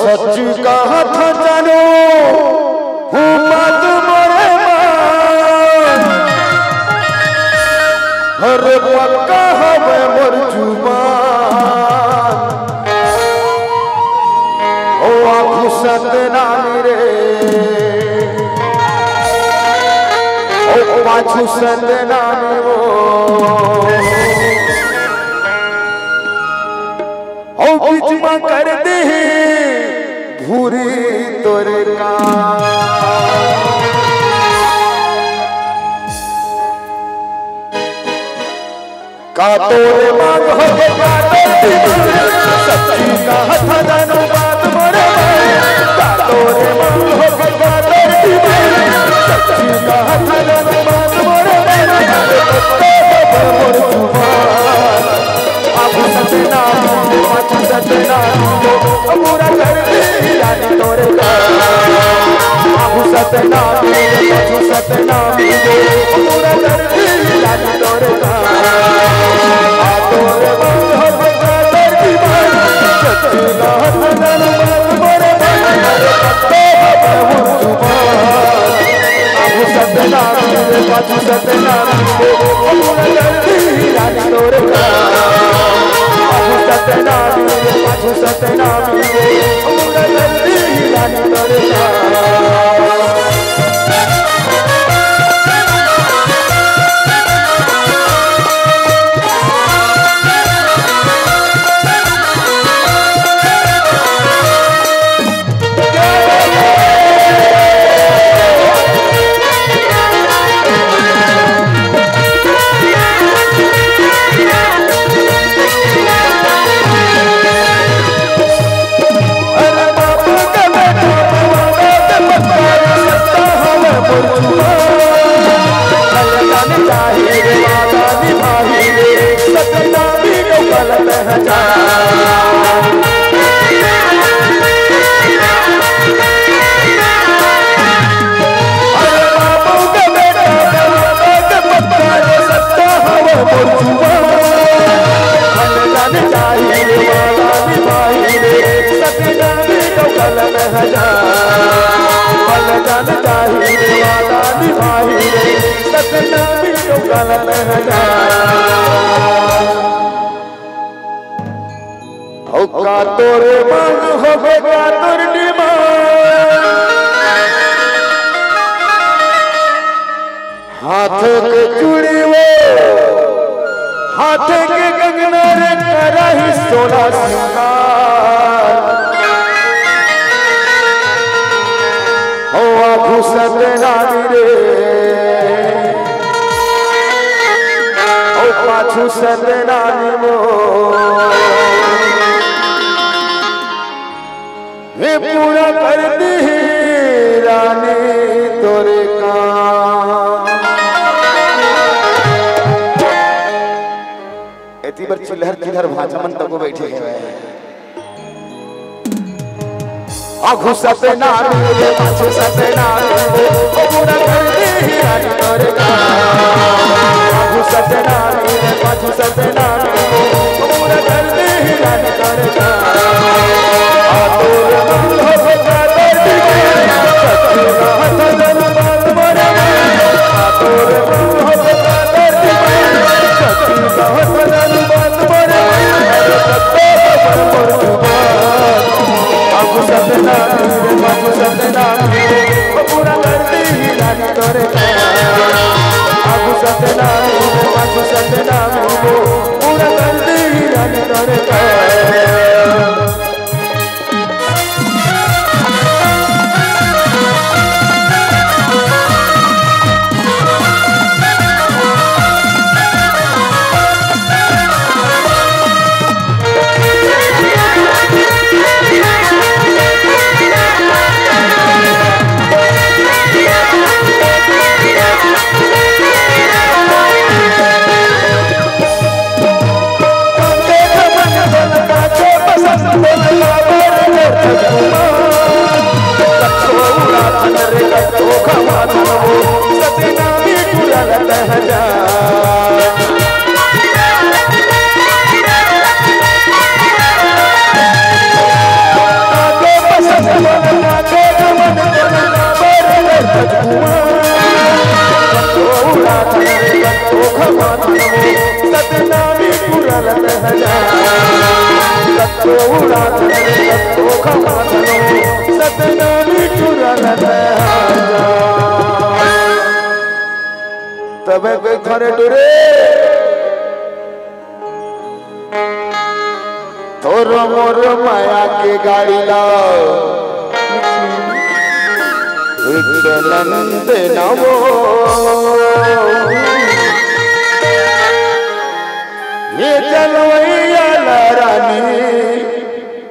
सच कहा था जानो बात मोरे हर पक्का हवे मोर जुबान ओ आँखों सतनामी रे ओ पाछू सतनामी वो ओ बीच में कर दे भूरी तोरे का तोरे मांग हो का सच्ची का हथ जानो बात मोरे का तोरे मांग हो का सच्ची का हथ जानो बात मोरे मोर जुबान अब सतना पाछू सतना पूरा कर दे यानी तोरे का अब सतना पाछू सतना पूरा कर दे यानी तोरे का तोरे मन हो का तेरी बात सच्ची का हथ जानो बात मोरे मोर जुबान अब सतना पाछू सतना पूरा कर दे यानी तोरे का सतना पाछू सतना पूरा कर दे यानी तोरे का तोरे मांग हो का तोर डिमांड हाथ के चूड़ी वो हाथ के कंगना रे करा ही सोना सिंगार ओ आँखों सतनामी रे ओ पाछू सतनामी वो पूरा कर दी रानी तोरे का एती बार चिल्हर चिल्हर भाजमन तक बैठे हैं आँखों सतनामी रे पाछू सतनामी पूरा कर दी रानी तोरे का आँखों सतनामी रे पाछू सतनामी पूरा कर दी रानी तोरे का तोरे मन हो का तेरी सच्ची का हथ जानो बात मोरे तोरे मन हो का तेरी सच्ची का हथ जानो बात मोरे मोर जुबान अब सतना पाछू सतना पूरा कर दी रानी तोरे का अब सतना पाछू सतना पूरा चलत तबे कोई थोड़े डरे थोरो मोर माया के गाड़ी लाओ चलंत नवो ये चलवैया रानी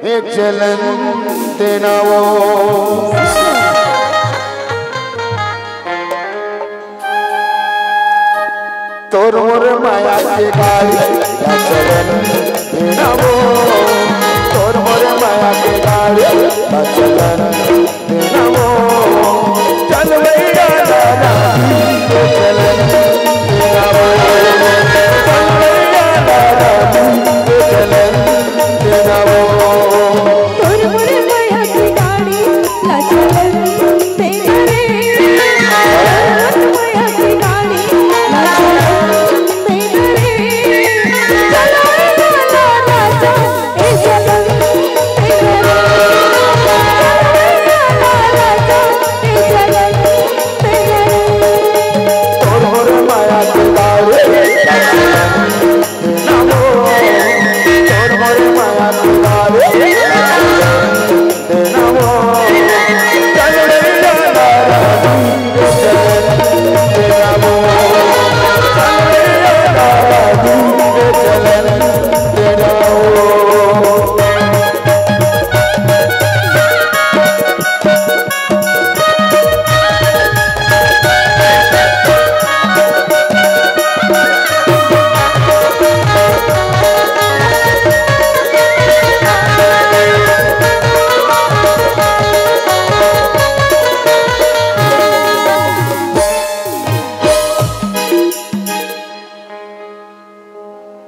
ये चलंत नवो तोर मोर माया के गाड़ी चलंत नवो तोर मोर माया के गाड़ी चलंत नवो चलवैया रानी ये चलंत नवो चलवैया रानी ये चलंत नवो तोर मोर माया की गाड़ी ला चलंत रे माया की गाड़ी ला चलंत रे चला ला राजा ए चलंत रे ला राजा ए चलंत रे तोर मोर माया के गाड़ी नवो तोर मोर माया के गाड़ी नवो चलवैया रानी ये चलंत नवो चलवैया रानी ये चलंत नवो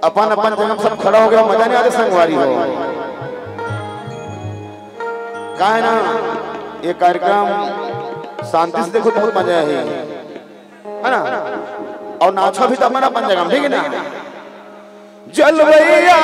अपन अपन जगह सब खड़ा हो गया मजा नहीं आता संगवारी हो का है ना ये कार्यक्रम शांति से देखो बहुत मजा है ना और नाचो भी तो अपना अपन जगह ठीक है ना जलवैया